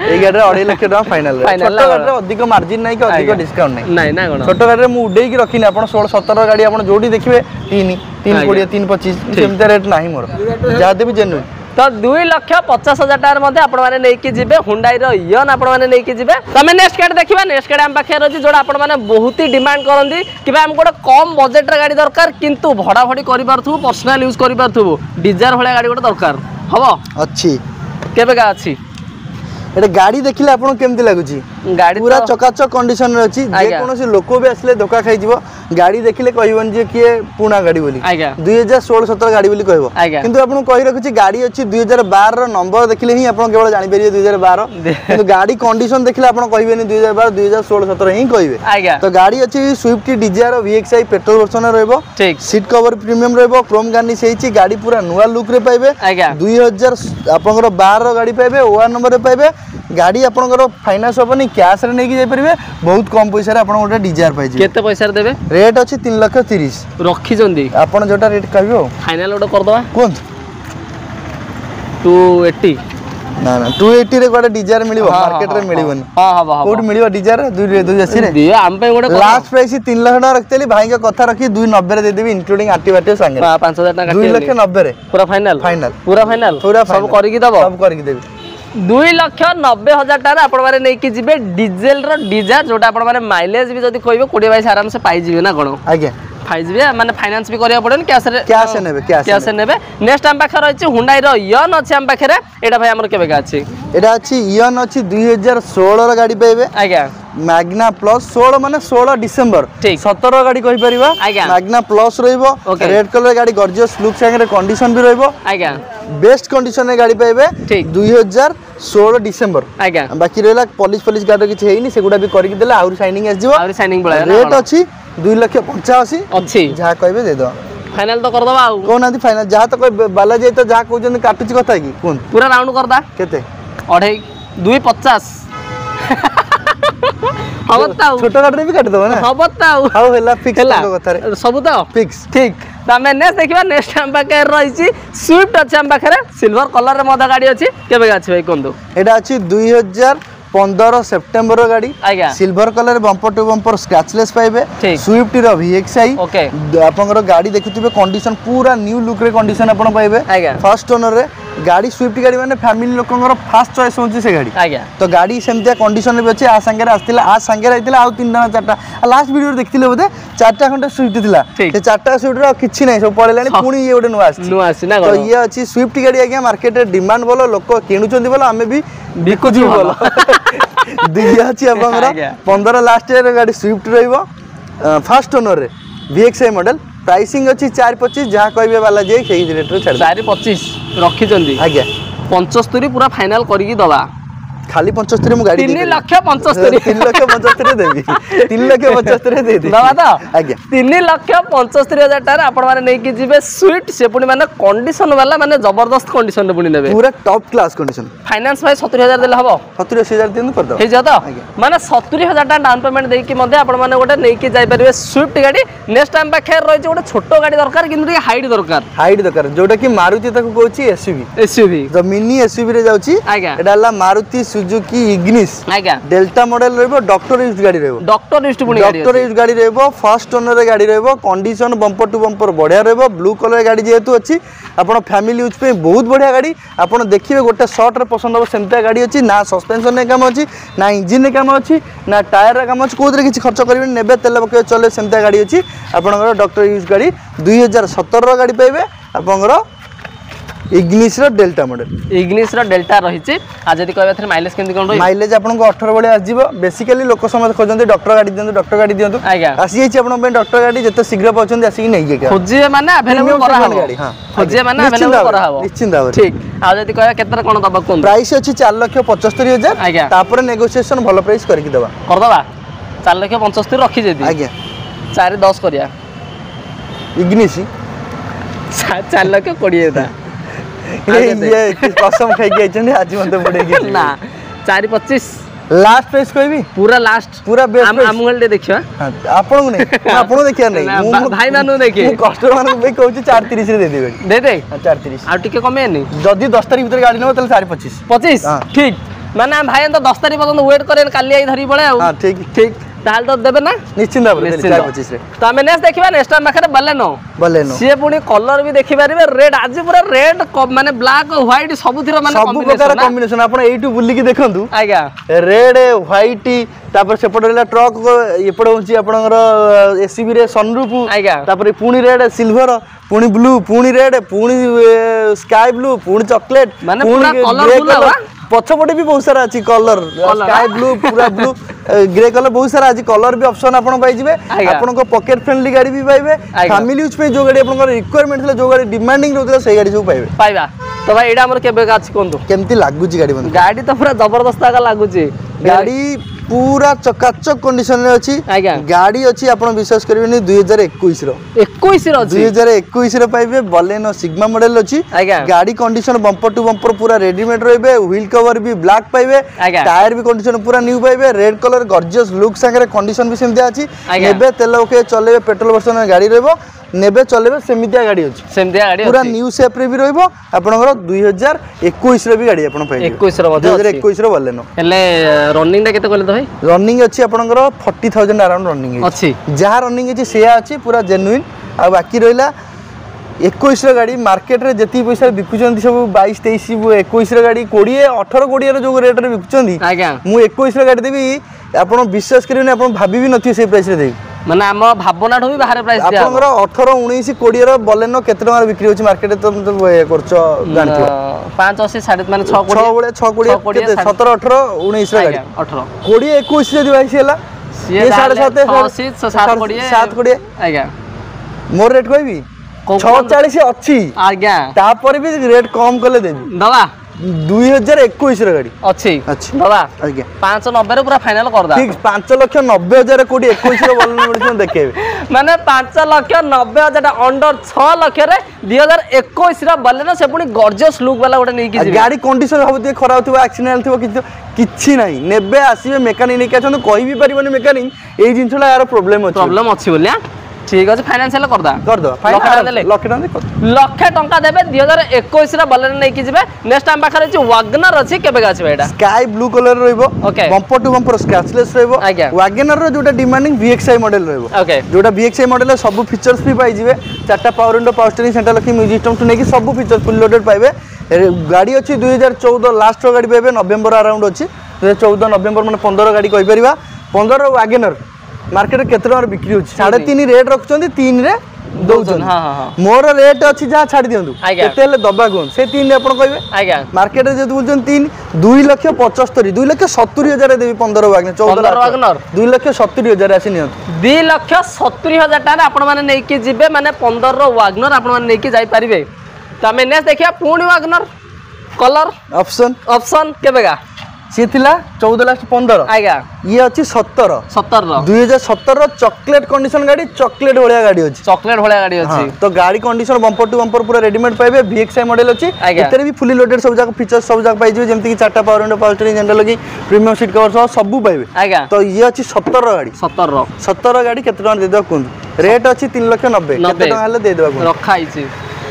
ए गाड़ी 2.5 लाख टका फाइनल छोटो गाड़ी रे अधिक मार्जिन नहीं कि अधिक डिस्काउंट नहीं ना कोन छोटो गाड़ी रे मु उडेई की रखिनी आपण 16 17 गाड़ी आपण जोडी देखिबे 3 3 25 सेमता रेट नाही मोर जा देबी जेन्युइन तो 2,50,000 टार मध्य आपण माने नै कि जिबे हुंडई रो इयन आपण माने नै कि जिबे तमे नेक्स्ट गाड़ी देखिबा नेक्स्ट गाड़ी हम पाखे रहछि जोडा आपण माने बहुत ही डिमांड करंदी कि भाई हम गोटे कम बजेट रे गाड़ी दरकार किंतु भड़ा भड़ी करि पारथु पर्सनल यूज करि पारथु डिजायर भले गाड़ी गोटे दरकार हबो अच्छी केबे का अछि एटा गाड़ी देखिले आपण केमति लागुची गाड़ी पूरा चकाचक कंडीशन रे अछि जे कोनोसी लोक भी आसले धोका खाइ जिवो गाड़ी देखिले कहबन जे किए पुना गाड़ी बोली 2016 17 गाड़ी बोली कहबो किंतु आपण कहि रखुची गाड़ी अछि 2012 रो नंबर देखिले ही आपण केवल जानि परिबे 2012 किंतु गाड़ी कंडीशन देखिले आपण कहबेनी 2012 2016 17 ही कहबे तो गाड़ी अछि Swift Dzire VXI petrol version रहबो सीट कवर प्रीमियम रहबो क्रोम गार्निश हेछि गाड़ी पूरा नुवा लुक रे पाइबे 2000 आपनकर 12 रो गाड़ी पाइबे ओआर नंबर रे पाइबे गाड़ी आपनकर फाइनांस होबनी कैश रे नेकी जाय परिबे बहुत कम पैसा रे आपण ओटा डिजायर पाइ जे केते पैसा रे देबे रेट अछि 3,30,000 रखी जंदी आपण जोटा रेट कहबो फाइनल ओटा कर दवा कोन 280 ना ना 280 रे कोडा डिजायर मिलिबो मार्केट रे मिलिबोनी हां हां कोड मिलिबो डिजायर 280 रे दिए हम पे गोटे लास्ट प्राइस 3 लाख टका रखतेली भाई के कथा रखी 290 रे दे देबी इंक्लूडिंग आरटी बाटे संगे 5000 टका 2,90,000 रे पूरा फाइनल पूरा फाइनल सब करि की दबो सब करि की देबी 2,90,000 टार आपण माने नै कि जिबे डीजल रो डिजायर जोटा आपण माने माइलेज भी जदी कहबो 20 22 आराम से पाई जिबे ना कोन आज्ञा फाइज माने फाइनेंस भी करिया पड़न कैश नेबे नेक्स्ट हम पाखे रहिछि हुंडई रो इयन अछि हम पाखे रे एटा भाई हमर केबे का अछि एटा अछि इयन अछि 2016 रो गाड़ी पाइबे आज्ञा मैग्ना प्लस 16 माने 16 डिसेंबर 17 गाड़ी कहि परिबा मैग्ना प्लस रहइबो रेड कलर गाड़ी गॉर्जियस लुक संगे कंडीशन भी रहइबो आज्ञा बेस्ट कंडीशन रे गाड़ी पाइबे 2016 डिसेंबर आज्ञा बाकी रहला पॉलिश गाड़ी किछ हेइनी सेगुडा भी करि देला आउर शाइनिंग आस जिवो आउर शाइनिंग बळा रेट अछि 2,85,000 अच्छी जहाँ कहबे दे दो फाइनल तो कर दबा आ कोन आदि फाइनल जहाँ तो कोई बाला जे तो जहाँ कहउछन काटुची कथा की कोन पूरा राउंड कर दा केते 2,50 हबताउ छोटो गाड़ी भी काट दबो ना हबताउ हाउ हेला फिक्स तो कथा रे सब तो फिक्स ठीक तमे नेक्स्ट देखिबा नेक्स्ट हम पाके रहिछि स्विफ्ट अछि हम पाखे सिल्वर कलर रे मदा गाड़ी अछि केबे अछि भाई कोन दो एटा अछि 2015 सेप्टेम्बर गाड़ी silver colour bumper to bumper scratchless पाइबे स्विफ्ट रो VXI आपनकर गाड़ी देखुथिबे कंडीशन पूरा न्यू लुक रे कंडीशन आपन पाइबे फर्स्ट ओनर रे गाड़ी स्विफ्ट गाड़ी माने फैमिली लोकंगर फर्स्ट चॉइस होची से गाड़ी तो गाड़ी सेमतिया कंडीशन रे अछि आ संगे आस्तिला आ संगे आइतिला आ 3 टा 4टा लास्ट वीडियो देखथिले बोधे 4टा खंडे स्विफ्ट थिला से 4टा स्विफ्ट रे किछि नै सब पळेलानी पुनी ये गोटे नुआ आछि ना तो ये अछि स्विफ्ट गाड़ी आगे मार्केट रे डिमांड बोलो लोक किनुचंदी बोलो हमें भी बिकुची बोलो दिया अछि आपनरा 15 लास्ट ईयर गाड़ी स्विफ्ट रहइबो फर्स्ट ओनर रे VXI मॉडल प्राइसिंग अछि 425 जहां कहबे वाला जे सेही रेट रे छाड़ 425 रखी जंदी आज्ञा 75 पूरा फाइनल करी की दबा खाली 75 मु गाड़ी 3,75,000 3,75,000 देबी 3,75,000 दे दे दबा तो आज्ञा 3,75,000 टार आपण माने नै कि जिबे स्विफ्ट से पुनी माने कंडीशन वाला माने जबरदस्त कंडीशन रे पुनी नेबे पूरा टॉप क्लास कंडीशन फाइनेंस भाई 70,000 देले हबो 70,000 दिन कर दो हे जा तो माने 70,000 टा डाउन पेमेंट देई कि मध्ये आपण माने गोटे नै कि जाय परिबे स्विफ्ट गाड़ी नेक्स्ट टाइम बा खेर रहि गोटे छोटो गाड़ी दरकार किंतु हाइट दरकार जोटा कि मारुति तक कहउची SUV जो मिनी SUV रे जाउची एडा ला Maruti Suzuki Ignis Delta model रहबो डॉक्टर यूज गाड़ी रहबो डॉक्टर यूज गाड़ी रहबो फर्स्ट ओनर रे गाड़ी रहबो कंडीशन बंपर टू बंपर बढ़िया रहबो ब्लू कलर गाड़ी जेहेतु अछि आपण फैमिली यूज पे बहुत बढ़िया गाड़ी आपण देखिबे गोटे शॉर्ट रे पसंद हो सेमता गाड़ी अछि ना सस्पेंशन रे काम अछि ना इंजन रे काम अछि ना टायर रे काम अछि कोदरे किछि खर्च करबे नेबे तेल पके चले सेमता गाड़ी अछि आपनकर डॉक्टर यूज गाड़ी 2017 रो गाड़ी पाइबे आपनकर इग्निस रो डेल्टा रहिछि आ जदी कहबे थरे माइलेज केंति कोन रहि माइलेज आपन को 18 बळे आ जिवो बेसिकली लोक समझ खोजंती डॉक्टर गाड़ी दियंतु आसी छि आपन पे डॉक्टर गाड़ी जते शीघ्र पहुंचंती आसी नै जे खोजिए माने अवेलेबल करा हबो गाड़ी हां खोजिए माने अवेलेबल करा हबो निश्चित भाव ठीक आ जदी कहबे केतर कोन दबा कोन प्राइस अछि 4,75,000 तापर नेगोशिएशन भलो प्राइस करके दबा कर दबा 4,75,000 रखि जेदी आज्ञा 4,10 करिया इग्निस 4,20,000 ता ये कसम खाई के आइछन आज मते पड़े कि ना 4,25 लास्ट प्राइस कहबी पूरा लास्ट पूरा बेस्ट प्राइस हम गले देखिबा आपन को नहीं आपन देखिया नहीं भाई मानु देखि मु कस्टमर को कहूची 430 रे दे देबे दे दे 430 आ टिके कमे नहीं जदी 10 तारिख भीतर गाड़ी नेबो तले 425 25 ठीक माने भाई तो 10 तारिख पर्यंत वेट करे काली आई धरी पड़े हां ठीक ठीक ताल तो देबे ना निश्चित भाव 425 रे तो हमें नेक्स्ट देखिबा नेक्स्ट टाइम पाखरे बलेनो से पुनी कलर भी देखि पारिबे रेड आज पूरा रेड माने ब्लैक व्हाइट सब थिरो माने सब प्रकार कॉम्बिनेशन आपण एटू बुल्ली की देखंतु आज्ञा रेड व्हाइट तापर सेपटला ट्रक एपड होची आपनकर एसीबी रे सनरूफ आज्ञा तापर पुनी रेड सिल्वर पुनी ब्लू पुनी रेड पुनी स्काई ब्लू पुनी चॉकलेट माने पूरा कलरफुल पछपटे भी बहुत सारा अछि कलर स्काई ब्लू पूरा ब्लू ग्रे कलर बहुत सारा अछि कलर भी ऑप्शन आपण पाइ जिवे आपण को पॉकेट फ्रेंडली गाड़ी भी पाइबे फैमिली यूज पे जो गाड़ी आपण रिक्वायरमेंट थला जो गाड़ी डिमांडिंग रहतला सही गाड़ी जो पाइबे पाइबा तो भाई एडा हमर केबे अछि कोंदो केमती लागुची गाड़ी बंद गाड़ी तो पूरा जबरदस्त का लागुची गाड़ी पूरा चकाचक कंडीशन रे अछि गाड़ी अछि आपण विश्वास करबेनी 2021 रो 2021 रो पाइबे बलेनो सिग्मा मॉडल अछि गाड़ी कंडीशन बम्पर टू बम्पर पूरा रेडीमेड रहबे व्हील कवर भी ब्लैक पाइबे टायर भी कंडीशन पूरा न्यू पाइबे रेड कलर गॉर्जियस लुक संगे कंडीशन भी सेमते अछि नेबे तेल ओके चलेबे पेट्रोल वर्जन गाड़ी रहबो नेबे चलेबे सेमितिया गाड़ी अछि सेमितिया गाड़ी पूरा न्यू शेप रे भी रहबो आपनकर 2021 रे भी गाड़ी आपण पाइबे 21 रो 2021 रो बलेनो हेले रनिंग दा केते कहले तो भाई रनिंग अछि आपनकर 40000 अराउंड रनिंग अछि जहा रनिंग अछि सेया अछि पूरा जेन्युइन आ बाकी रहिला 21 रो गाड़ी मार्केट रे जति पैसा बिकुचंती सब 22 23 21 रो गाड़ी 20 18 20 रो जो रेट रे बिकुचंती मु 21 रो गाड़ी देबी आपण विश्वास करियोनी आपण भाबी भी नथि से प्राइस रे देबी माने हम भावना ठो भी बाहर प्राइस दिया आपनकर 18 19 20 रो बलेनो केते टका बिक्री होची मार्केट तो करछ जानथो 5 80 साढ़े माने 6 20 6 20 केते 17 18 19 रो गाड़ी 18 20 21 जदी भाई सेला ये 7.5 80 7 20 7 20 आज्ञा मोर रेट कहबी 640 अछि आज्ञा तापर भी रेट कम करले देबी बाबा 2021 रो गाड़ी अछि बाबा आज्ञा 590 रे पूरा फाइनल कर दा ठीक 5,90,000 कोटी 21 रो बलन मेडिसिन देखेबे माने 5,90,000 अंडर 6 लाख रे 2021 रो बलन से पुनी गॉर्जियस लुक वाला गोटे नै कि गाड़ी कंडीशन हबती खराब थिबो एक्सीडेंट थिबो किछि नाही नेबे आसीबे मैकेनिक नै कहछन कोइ भी परिबनी मैकेनिक एई जिंसला यार प्रॉब्लम अछि बोलिया ठीक अछि फाइनेंशियल कर दो लाख टंका देबे 2021 रा बलेनो नै कि जेबे नेक्स्ट टाइम बाखर अछि वैगनर अछि केबे गाछ बेटा स्काई ब्लू कलर रहइबो बम्पर टू बम्पर स्क्रैचलेस रहइबो वैगनर रो जोटा डिमांडिंग VXI मॉडल रहइबो जोटा VXI मॉडल सब फीचर्स भी पाइ जिवे चारटा power window power steering central locking music system टू नै कि सब फीचर्स फुल लोडेड पाइबे गाड़ी अछि 2014 लास्ट रो गाड़ी पाइबे नवंबर अराउंड अछि 2014 नवंबर माने 15 गाड़ी कहि परिबा 15 रो वैगनर मार्केट केते टका बिक्री होछि 3.5 रेट रखुचंदी 3 रे दउचन मोर रेट अछि जा छाडी दियंतु केते ले दबा कोन से 3 रे आपण कहबे आज्ञा मार्केट रे जे बुलचन 3 2,75,000 2,70,000 देबी 15 वागन 14 वागनर 2,70,000 आसी नियंतु 2,70,000 टाका आपण माने नै कि जिबे माने 15 रो वागनर आपण माने नै कि जाई परिबे तमे नेक्स्ट देखिया पूर्ण वागनर कलर ऑप्शन केबेगा सी थिला 14 लास्ट 15 आज्ञा ये अछि 17 रो 2017 रो चॉकलेट कंडीशन गाड़ी चॉकलेट होलिया गाड़ी अछि चॉकलेट होलिया गाड़ी अछि तो गाड़ी कंडीशन बम्पर टू बम्पर पूरा रेडीमेड पाइबे VXI मॉडल अछि एतरे भी फुली लोडेड सब जाक फीचर्स सब जाक पाइ जिवे जेमति कि चारटा power window power steering general लगी प्रीमियम सीट कवर सब पाइबे आज्ञा तो ये अछि 17 रो गाड़ी 17 गाड़ी केते टका दे दो कोन रेट अछि 3,90,000 केते टका हले दे देबा कोन रखा आइछि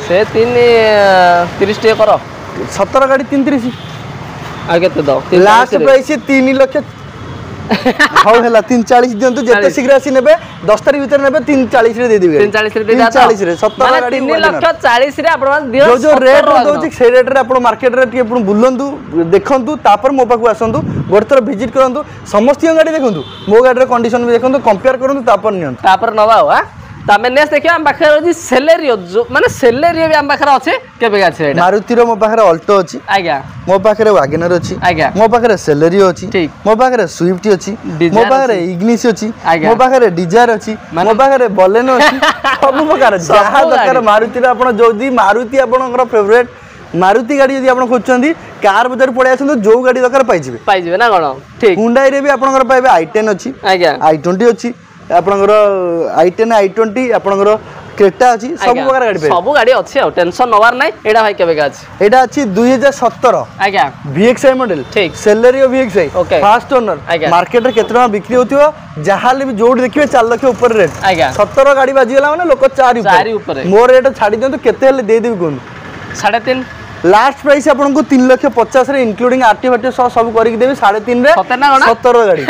से 3.30 टे करो 17 गाड़ी 3.30 आगे तो दो लास्ट प्राइस 3 लाख हाउ हला 340 दियंतु जते शीघ्र आसी नेबे 10 तारिख भीतर नेबे 340 रे दे दिबे 340 रे दे 340 रे 17 गाड़ी 3,40,000 रे आपण दियो जो रेट दोछि से रेट रे आपण मार्केट रे टी आपण बुलंदु देखंतु तापर मो पाकु आसंतु गोरतर विजिट करंतु समस्त गाड़ी देखंतु मो गाड़ी रे कंडीशन भी देखंतु कंपेयर करंतु तापर नियंतु तापर नवा हो तमे नेक्स्ट देखियो हम पाखर अछि सेलेरियो जो माने सेलेरियो भी हम पाखर अछि केबे गाछ एटा मारुति रो मो पाखर अल्टो अछि आज्ञा मो पाखर वैगनर अछि आज्ञा मो पाखर सेलेरियो अछि मो पाखर स्विफ्ट अछि मो पाखर इग्निस अछि मो पाखर डिजायर अछि मो पाखर बलेनो अछि सब प्रकार जहा दरकार मारुति रो आपण जोदी मारुति आपणकर फेवरेट मारुति गाड़ी यदि आपण खोजचंदी कार बाजार पड़े आछन जो गाड़ी दरकार पाइ जिवे ना कोन ठीक हुंडई रे भी आपणकर पाइबे i10 अछि आज्ञा i20 अछि आपणकर i10 i20 आपणकर क्रेटा अछि सब प्रकार गाड़ी पे सब गाड़ी अछि आ टेंशन नवार नै एडा भाई केबे अछि एडा अछि 2017 आज्ञा VXI मॉडल ठीक Celerio VXI fast owner market रे केतना बिक्री होतियो जहाले भी जोड देखिबे 4 लाख ऊपर रेट आज्ञा 17 गाड़ी बाजी गेला माने लोक 4 ऊपर मोर रेट छाडी देंतु केते हेले दे देबी कोन 3.5 लास्ट प्राइस आपन को 3,50,000 रे इंक्लूडिंग आरटी फाटी सब करि देबी 3.5 रे 17 गाड़ी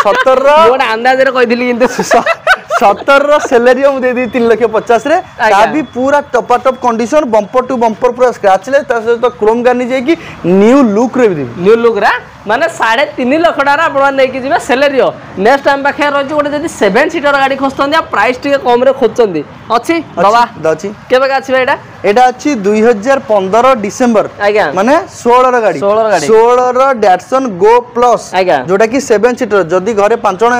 17 रो गोटा अंदाज रे कहि दिली किंतु 17 रो सेलेरियो दे दी 3,50,000 रे ता भी पूरा टप कंडीशन बम्पर टू बम्पर पूरा स्क्रैच ले ता से तो क्रोम गानी जाय कि न्यू लुक रे भी न्यू लुक रा माने 3.5 लाख टारा आपण नै कि जिबा सेलेरियो नेक्स्ट टाइम पाखे रहि गोटे जदी 7 सीटर गाड़ी खोजतंदी आ प्राइस टिके कम रे खोजतंदी अछि बाबा अछि केबे का अछि एटा एटा अछि 2015 डिसेंबर आज्ञा माने 16 रो गाड़ी 16 रो डैटसन गो प्लस जोटा कि 7 सीटर जदी घरे 5 जण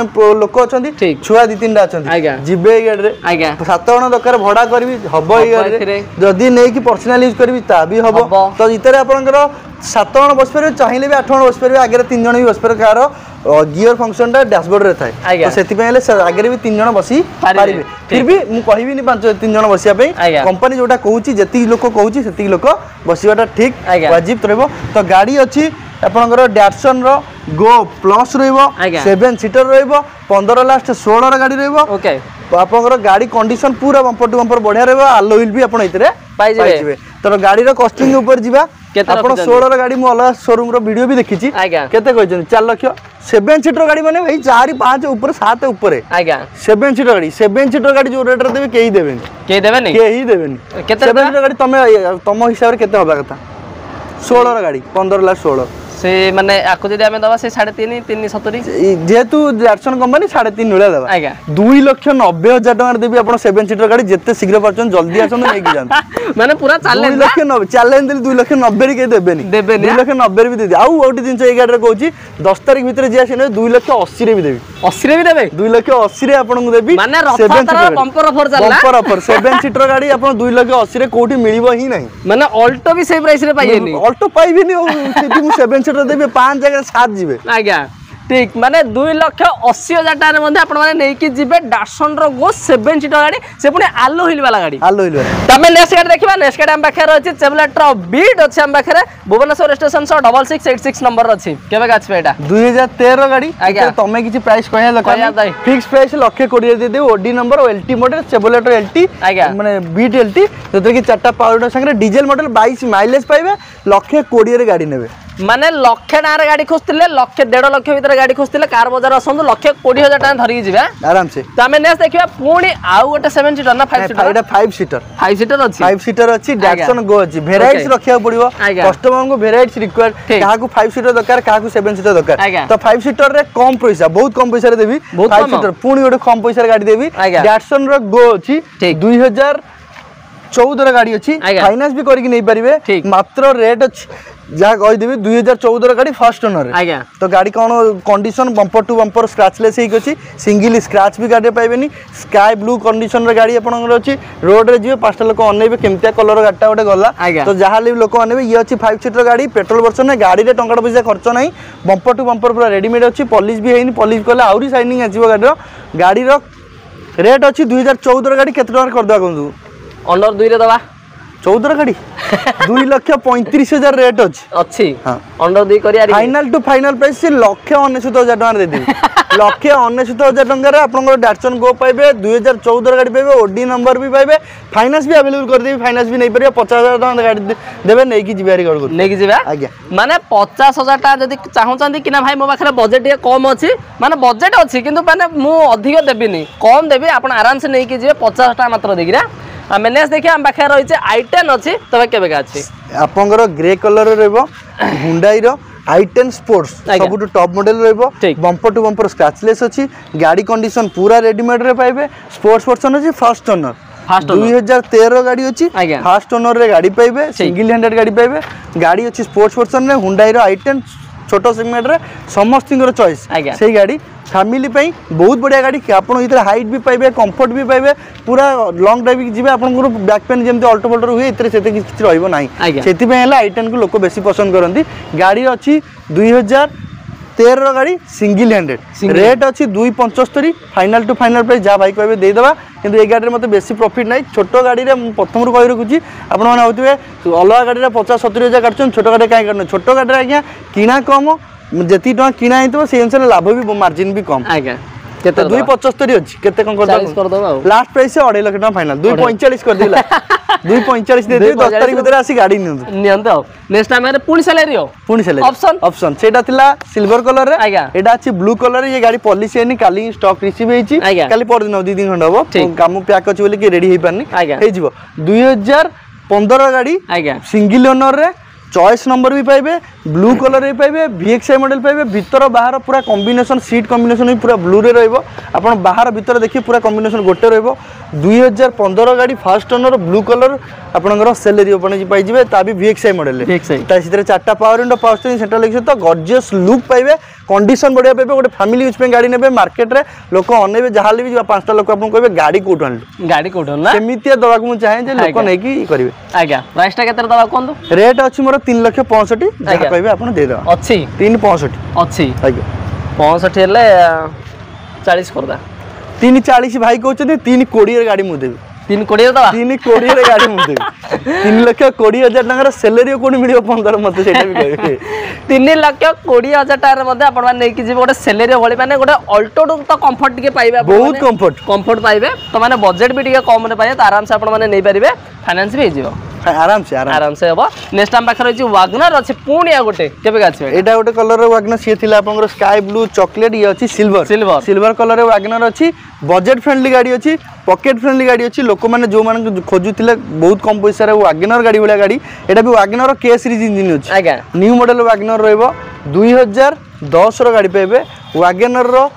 लोक अछंती छुआ 2-3 टा अछंती जिबे गाड़ी रे 7 जण दरकार भड़ा करबी हबो ई गाड़ी रे जदी नै कि पर्सनल यूज करबी ता भी हबो तो इतरे आपनकर 7 जण बस परबे चाहिले भी 8 जण बस परबे आगे 3 जण भी बस परबे कार गियर फंक्शन टा डैशबोर्ड रे थाए तो सेति पहिले आगे भी 3 जण बसी पारिबे फिर भी मु कहिबी नि 3 जण बसिया पे कंपनी जोटा कहूची जति लोक कहूची सेति लोक बसिबाटा ठीक वाजिब रहबो तो गाड़ी अछि आपनकर डैटसन रो गो प्लस रहबो 7 सीटर रहबो 15 लास्ट 16 रो गाड़ी रहबो ओके आपनकर गाड़ी कंडीशन पूरा बम्पर टू बम्पर बढ़िया रहबो आलो व्हील भी आपन इतरे पाई जेबे तो गाड़ी रो कॉस्टिंग ऊपर जिबा आपण 16 रो गाड़ी मु अलग शोरूम रो वीडियो भी देखिची केते कहजन 4 लाख 7 सीटर गाड़ी माने भाई 4 5 ऊपर 7 ऊपर आज्ञा 7 सीटर गाड़ी 7 सीटर गाड़ी जो रेट रे देबे केही देबेनी केही देबेनी केते 7 सीटर गाड़ी तम हिसाब रे केते होबा कथा 16 रो गाड़ी 15 लाख 16 से माने आको जदी हमें दबा से 3.5 370 जेतु डैटसन कंपनी 3.5 मिले दबा आज्ञा 2,90,000 टका देबी आपण 7 सीटर गाड़ी जत्ते शीघ्र परचन जल्दी आसन नै कि जान माने पूरा चैलेंज 2,90,000 चैलेंज दिल 2,90,000 रे के देबेनी 2,90,000 भी देदी आउ ओटी दिन ए गाड़ी रे कहूची 10 तारिख भीतर जे आसे 2,80,000 रे भी देबी 80 रे भी देबे 2,80,000 रे आपण को देबी माने रफतार बम्पर ऑफर चलला बम्पर ऑफर 7 सीटर गाड़ी आपण 2,80,000 रे कोठी मिलिबो ही नहीं माने ऑल्टो भी सेही प्राइस रे पाइएनी ऑल्टो पाइबेनी सेठी मु 7 सीटर देबे 5 जगह 7 जिबे आज्ञा ठीक माने 2,80,000 टारे मध्ये आपण माने नै कि जिबे डैटसन रो गो 7 सीटर गाड़ी से पुनी आलो हिल वाला गाड़ी तमे नेक्स्ट गाड़ी देखिबा नेक्स्ट गाड़ी हम पाखे रहछि चेवलेटर बीट अछि हम पाखे भुवनेश्वर स्टेशन 6686 नंबर अछि केबे गाछ पे एटा 2013 गाड़ी तमे किछि प्राइस कहया लका फिक्स प्राइस लखे कोडी दे दे ओडी number LT model Chevrolet LT माने बीट एलटी जते कि चारटा पावर संगे डीजल मॉडल 22 माइलेज पाइबे लखे कोडी रे गाड़ी नेबे माने लक्षे टारे गाड़ी खोजतिले लक्षे 1.5 लाख भीतर गाड़ी खोजतिले कार बाजार असंत लक्षे 20,000 टाका धरि जिबा आराम से त हमें नेक्स्ट देखिबा पुणी आउ गोटे 7 सीटर ना 5 सीटर एटा 5 सीटर अछि 5 सीटर अछि डैटसन गो अछि वेराइटीज रखिया पड़िबो कस्टमर को वेराइटीज रिक्वायर्ड काहा को 5 सीटर दरकार काहा को 7 सीटर दरकार तो 5 सीटर रे कम पैसा बहुत कम पैसा रे देबी 5 सीटर पुणी गोटे कम पैसा रे गाड़ी देबी डैटसन रो गो अछि 2014 रे गाड़ी अछि फाइनेंस भी करि कि नै परिबे मात्र रेट अछि जहाँ कही देवी 2014 गाड़ी फर्स्ट ओनर आज्ञा तो गाड़ी कौन condition bumper to bumper scratchless ही अच्छी सिंगल स्क्रैच भी गाड़ी पाइबेनी स्काई ब्लू कंडीशन गाड़ी आपंकर अच्छी रोड रे जीवे 5टा लोक अनेबे केमतिया कलर गाड़ीटा गोटे गला तो जहाँ भी लोक अनेबे ये अच्छी 5 सीटर गाड़ी पेट्रोल वर्सन है गाड़ी रे टंका पैसा खर्च नहीं बम्पर टू बम्पर पूरा रेडीमेड अच्छी पॉलिश भी है पॉलिश कले आउरी शाइनिंग आसीबो गाड़ी रेट अच्छी 2014 गाड़ी केते टका कर दवा कहू अंडर 2 रे दवा 14 गाड़ी 2,35,000 रेट अच्छी अंडर 2 करिया फाइनल टू फाइनल प्राइस से 1,99,000 टका दे देबी 1,99,000 टका रे आपन डैटसन गो पाइबे 2014 गाड़ी पाइबे ओडी नंबर भी पाइबे फाइनेंस भी अवेलेबल कर देबी फाइनेंस भी नहीं परिया 50,000 टका गाड़ी देबे नै कि जिबारी गड़ नै कि जिबा आज्ञा माने 50,000 टका जदी चाहू चंदी कि ना भाई मो पाखरे बजट ये कम अछि माने बजट अछि किंतु माने मु अधिक देबिनी कम देबी आपन आराम से नै कि जिबे 50 टका मात्र देगी ना हमें नेक्स्ट देखिए हम पाखे रही i10 अच्छी तबे केबे का अच्छी आपनकर ग्रे कलर रहबो हुंडई रो i10 स्पोर्ट्स सबुटु टॉप मॉडल रहबो बम्पर टू बम्पर स्क्रैचलेस अच्छी गाड़ी कंडीशन पूरा रेडीमेड रे पाइबे स्पोर्ट्स वर्जन अछि फर्स्ट ओनर 2013 गाड़ी अच्छी फर्स्ट ओनर रे गाड़ी पाइबे सिंगल हैंडेड गाड़ी पाइबे गाड़ी अच्छी स्पोर्ट्स वर्जन रे हुंडई रो i10 छोटो सेगमेंट रे समस्तिंगर चॉइस सेही गाड़ी फैमिली पई बहुत बढ़िया गाड़ी आपन इधर हाइट भी पाइबे कंफर्ट भी पाइबे पूरा लॉन्ग ड्राइविंग जिबे आपन बैक पेन जेमते अल्टो फोल्डर हुए इतरे सेते किछ रहइबो नाही सेति पे हला i10 को लोक बेसी पसंद करंती गाड़ी अछि 2013 गाड़ी सिंगल हैंडेड रेट अच्छी 275 फाइनाल टू फाइनाल प्राइस जहाँ भाई कहे देदेवा किंतु ए गाड़ी में मतलब बेसी प्रॉफिट नहीं छोट गाड़ी में प्रथम कही रखुच्छी आपने अलग गाड़ी 50-70 हजार काटुन छोट गाड़ी कहीं काटना छोट गाड़ी आज्ञा किणा कम जी टाँग किणा होता से अनुसार लाभ भी मार्जिन भी कम 275 अच्छी केते कौन कर लास्ट प्राइस 2.5 लाख टका फाइनल 245 कर देला 245 दे दे 10 तारिख भीतर आसी गाड़ी नियंतो नेक्स्ट टाइम रे पुणी सैलरी ऑप्शन सेटा थिला सिल्वर कलर रे एटा अछि ब्लू कलर रे ये गाड़ी पॉलिश हेनी काली स्टॉक रिसीव हेची काली पर दिन 2 दिन खंड हबो काम पैक अछि बोले कि रेडी हे पानी हे जिवो 2015 गाड़ी सिंगल ओनर रे चॉइस नंबर भी पाइबे ब्लू कलर भी पाइबे VXI मॉडल पाइबे भीतर बाहर पूरा कॉम्बिनेशन सीट कॉम्बिनेशन भी पूरा ब्लू रे रहइबो आपण बाहर भीतर देखि पूरा कॉम्बिनेशन गोटे रहइबो 2015 गाड़ी फर्स्ट ओनर ब्लू कलर आपनकर सैलरी ओपन जी पाइ जिवे ता भी VXI मॉडल रे ता सितरे चारटा power window power steering central lock तो गॉर्जियस लुक पाइबे कंडीशन बढ़िया पाइबे गोटे फैमिली यूज पे गाड़ी नेबे मार्केट रे लोक अनेबे जहाले भी 5टा लोक आपन कहबे गाड़ी कोठो आनलु सेमितिया दवा को चाहे जे लोक नै की करिवे आज्ञा प्राइस टा केते दवा कोन रेट अछि मोर 3,65,000 जहा कहबे आपन दे दो अछि 3,65 अछि आज्ञा 65 हेले 40 करदा 3,40 भाई कहउछथि 3,20 रे गाड़ी मु देबी 3,20 दवा 3,20 रे गाड़ी मु देबी 3,20,000 टका सैलरी कोन मिलियो 15 मते सेटा भी कहबे 3,20,000 टका रे मते आपण माने कि जे गोटे सैलरी भली माने गोटे अल्टो तो कंफर्ट के पाइबे बहुत कंफर्ट पाइबे तो माने बजट भी टिके कम रे पाइबे तो आराम से आपण माने नै परिबे फाइनेंस भी हिजियो आराम से हबो नेक्स्ट टाइम पाखर अछि वागनर अछि पुनिया गोटे केबे गाछि एटा गोटे कलर रे वागनर से थिला आपनकर स्काई ब्लू चॉकलेट ये अछि सिल्वर कलर रे वागनर अछि बजट फ्रेंडली गाड़ी अछि पॉकेट फ्रेंडली गाड़ी अछि लोक माने जो माने खोजुतिले बहुत कम पैसा रे वागनर गाड़ी वाला गाड़ी एटा भी वागनर के सीरीज इंजन अछि आगा न्यू मॉडल वागनर रहइबो 2010 रो गाड़ी पाइबे वागनर रो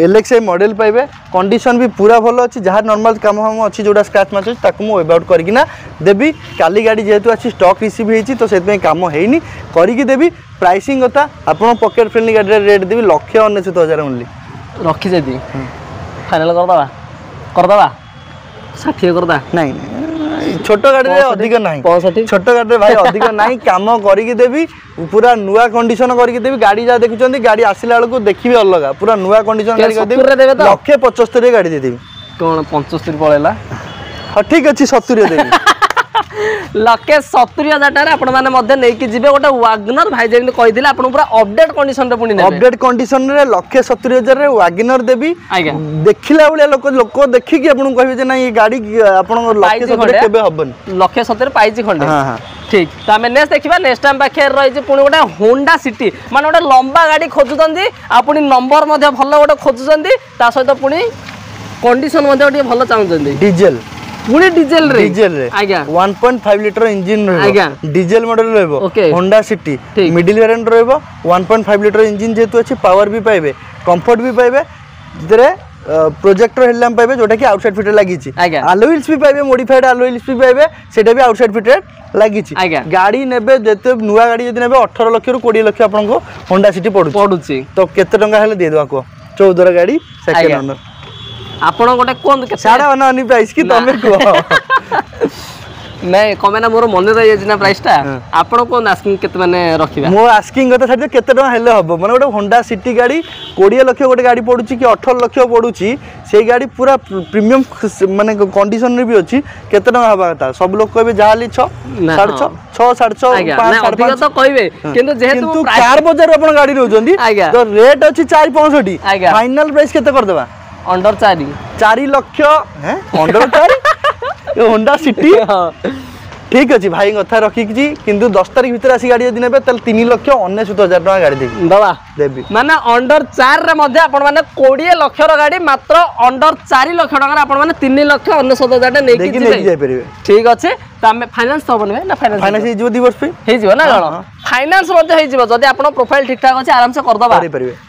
LXI मॉडल पाइबे कंडीशन भी पूरा भलो अछि जहाँ नॉर्मल काम हम अछि जोडा स्क्रैच मैच ताकू मु अबाउट करकिना देबी काली गाड़ी जेहेतु अछि स्टॉक रिसीव हेछि तो सेत में काम हेइनी करिकि देबी प्राइसिंग कथा आपण पॉकेट फ्रेंडली गाड़ी रेट देबी 1,99,000 ओनली रखी जेदी फाइनल कर दबा 60 करदा नहीं छोट गाड़ी रे अधिक नाही 65 छोट गाड़ी रे भाई अधिक नाही काम करिकि देबी पूरा नुआ कंडीशन करिकि देबी गाड़ी जा देखुचंदी गाड़ी आसिला बेलको देखिबे अलगा पूरा नुआ कंडीशन करिकि देबी 1,75,000 रे गाड़ी दे देबी कोन 75 पळेला हां ठीक अछि 70 रे देबी 1,70,000 टका आपण माने मध्ये नै कि जिबे गोटे वागनर भाई जेन कहिदिले आपण पूरा अपडेट कंडीशन रे पुनी नेबे अपडेट कंडीशन रे 1,70,000 रे वागनर देबी देखिला बेले लोक देखि कि आपण कहबे जे ना ये गाड़ी आपण 1,70,000 केबे हबन 1,70,000 पाइछि खंडे हां हां ठीक तो आम नेक्स्ट देखा नेक्स्ट टाइम पाखे रही पुणी गोटे होंडा सिटी मान गोटे लंबा गाड़ी खोजुंट आनी नंबर भल गोटे खोजुंट ता सहित पुणी कंडीशन भल चाहते डीजेल पुणी डीजेल रे आज्ञा 1.5 लिटर इंजिन आज्ञा डीजेल मॉडल रहबो होंडा सिटी मिडिल वेरिएंट रहबो 1.5 लिटर इंजिन जेतु अछि पावर भी पाइबे कंफर्ट भी पाइबे जेरे प्रोजेक्टर हेडलैम्प पाइबे जोटा कि आउटसाइड फिटेड लागी छि अलॉय व्हील्स भी पाइबे मॉडिफाइड अलॉय व्हील्स भी पाइबे सेटा भी आउटसाइड फिटेड लागी छि गाड़ी नेबे जेते नुवा गाड़ी जदि नेबे 18 लाख रु 20 लाख आपन को होंडा सिटी पडुछि तो केते टंका हेले दे दवा को 14 गाड़ी सेकंड ओनर आपण गोटे कोन के साडा अननी प्राइस की तमे को नहीं कमे ना मोर मन रही है ना प्राइस टा आपण को आस्किंग केते माने रखिबा मो आस्किंग कथा छाडी केते टका हेले हबो माने गोटे होंडा सिटी गाड़ी 20 लाख गोटे गाड़ी पडुची कि 18 लाख पडुची से गाड़ी पूरा प्रीमियम माने कंडीशन रे भी अछि केते टका हबा कथा सब लोग कहबे जाहाली 6 6.5 5 तो कहबे किंतु जेहेतु कार बाजार आपण गाड़ी रहउजंदी तो रेट अछि 465 फाइनल प्राइस केते कर देबा अंडर 4 लाख हैं अंडर 4 होंडा सिटी ठीक अच्छे भाई कथा रखी किंतु 10 तारीख भीतर आसी गाड़ी यदि नेबे तल 3,99,000 टका गाड़ी देबी दवा देबी माने अंडर 4 रे मध्ये आपण माने 20 लाख रो गाड़ी मात्र अंडर 4 लाख टका रे आपण माने 3,99,000 टा नेकी जाय परिबे ठीक अच्छे तो आम फाइनान्स तो बनबे ना फाइनान्स हे जिवो 2 वर्ष पे हे जिवो ना गण फाइनान्स मध्ये हे जिवो जदी आपण प्रोफाइल ठीक ठाक अछि आराम से कर दबा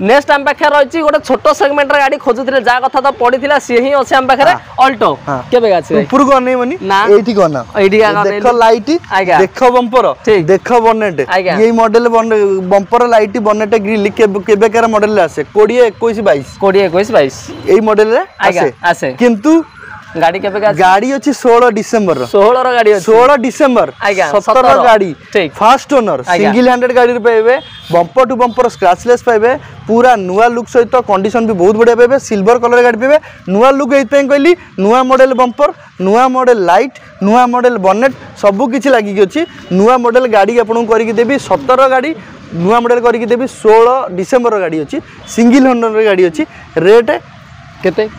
नेक्स्ट टाइम पाखे रहिछि गोटे छोटो सेगमेंट रे गाड़ी खोजुथिले जा कथा तो पडिथिला से ही अछि हम पाखे अल्टो केबे गाछि ऊपर को नै मनी एठी को ना एठी का देखो लाइट देखो बम्पर देखो बनेट ये मॉडल बम्पर लाइट बनेट ग्रिल केबे कर मॉडल आसे 20 21 22 20 21 22 एई मॉडल रे आसे आसे किंतु गाड़ी केबे का गाड़ी अछि 16 डिसेंबर 16 रो गाड़ी अछि 16 डिसेंबर 17 गाड़ी ठीक फर्स्ट ओनर सिंगल हैंडेड गाड़ी रे पाइबे बम्पर टू बम्पर स्क्रैचलेस पाइबे पूरा नुआ लुक सहित कंडीशन भी बहुत बढ़िया पाइबे सिल्वर कलर गाड़ी पाइबे नुआ लुक एइते कहली नुआ मॉडल बम्पर नुआ मॉडल लाइट नुआ मॉडल बनेट सब किछि लागि अछि नुआ मॉडल गाड़ी आपन करिक देबी 17 गाड़ी नुआ मॉडल करिक देबी 16 डिसेंबर गाड़ी अछि सिंगल ओनर गाड़ी अछि रेट केते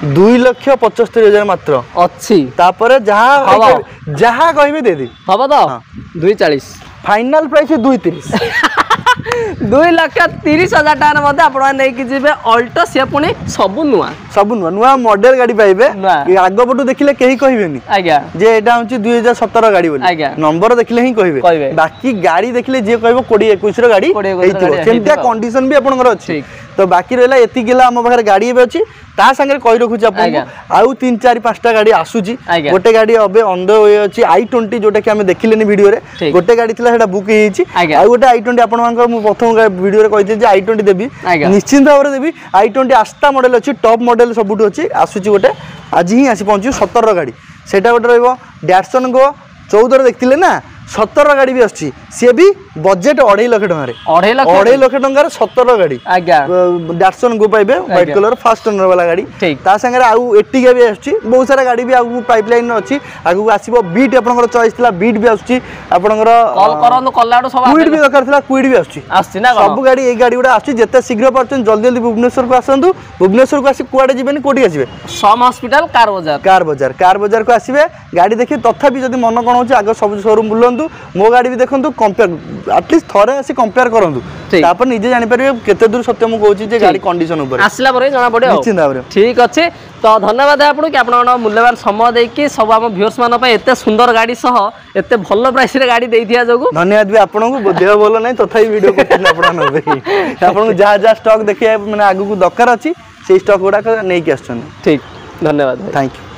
2,75,000 मात्र अच्छी तापर जहाँ कहबे दे दी हबो तो 240 फाइनल प्राइस 230 2,30,000 टाका मते आपण नै कि जिबे अल्टो से पुनी सब नुआ नुआ मॉडल गाड़ी पाइबे आगो पटु देखिले केही कहबेनी आज्ञा जे एटा होची 2017 गाड़ी बोली नंबर देखिले ही कहबे बाकी गाड़ी देखिले जे कहबो 20 21 रो गाड़ी हेतिबो सेमतिया कंडीशन भी आपनकर अछि तो बाकी रहला एति गेला हम बाहर गाड़ी एबे अछि ता संगे कहि रखुची आपन आउ 3 4 5 टा गाड़ी आसुची गोटे गाड़ी अबे ऑन द वे अछि i20 जोटा कि हम देखिलेनी वीडियो रे गोटे गाड़ी थिला सेटा बुक हेछि आ गोटे i20 आपन मानकर मु प्रथम वीडियो रे कहिथे जे i20 देबी निश्चित भाव रे देबी i20 आस्था मॉडल अछि टॉप मॉडल सबुट अछि आसुची गोटे आज ही आसी पहुंची 17 गाड़ी सेटा गोटे रहबो डैटसन गो 14 देखथिले ना 17 गाड़ी भी आछि से भी बजेट 2.5 लाख टका रे 2.5 लाख टका रे 17 गाड़ी आज्ञा डैटसन गो पाइबे व्हाइट कलर फर्स्ट ओनर वाला गाड़ी ता संगे आउ एटिगा भी आछि बहुत सारा गाड़ी भी आगु पाइपलाइन अछि आगु आसीबो बीट आपनकर चॉइस थिला बीट भी आछि आपनकर कॉल करन कल्लाडो सब क्विड भी दरकार थिला क्विड भी आछि ना सब गाड़ी ए गाड़ी उडा आछि जते शीघ्र परचन जल्दी जल्दी भुवनेश्वर को आसंतु भुवनेश्वर को आसी कुआडे जिबेनी कोठी आसीबे सम हॉस्पिटल कार बाजार को आसीबे गाड़ी देखि तथापि जदी मन कोन होछि आगो सब शोरूम बुलंतु मो गाड़ी भी देखंतु कंपेयर एटलीस्ट थरे आसी कंपेयर करंतु तापर निजे जानि परिबे केते दूर सत्य मु कहूछि जे गाड़ी कंडीशन ऊपर आसला परे जाना पड़े निश्चित भाबरे ठीक अछि तो धन्यवाद आपन कि आपन मूल्यवान समय दे कि सब हम व्यूअर्स मान पे एते सुंदर गाड़ी सह एते भलो प्राइस रे गाड़ी देई दिया जोगु धन्यवाद भी आपन को देह बोलो नै तथापि वीडियो करथिन आपन नबे आपन को जा स्टॉक देखिया माने आगु को दरकार अछि से स्टॉक गुडा नै कि आछन ठीक धन्यवाद थैंक यू।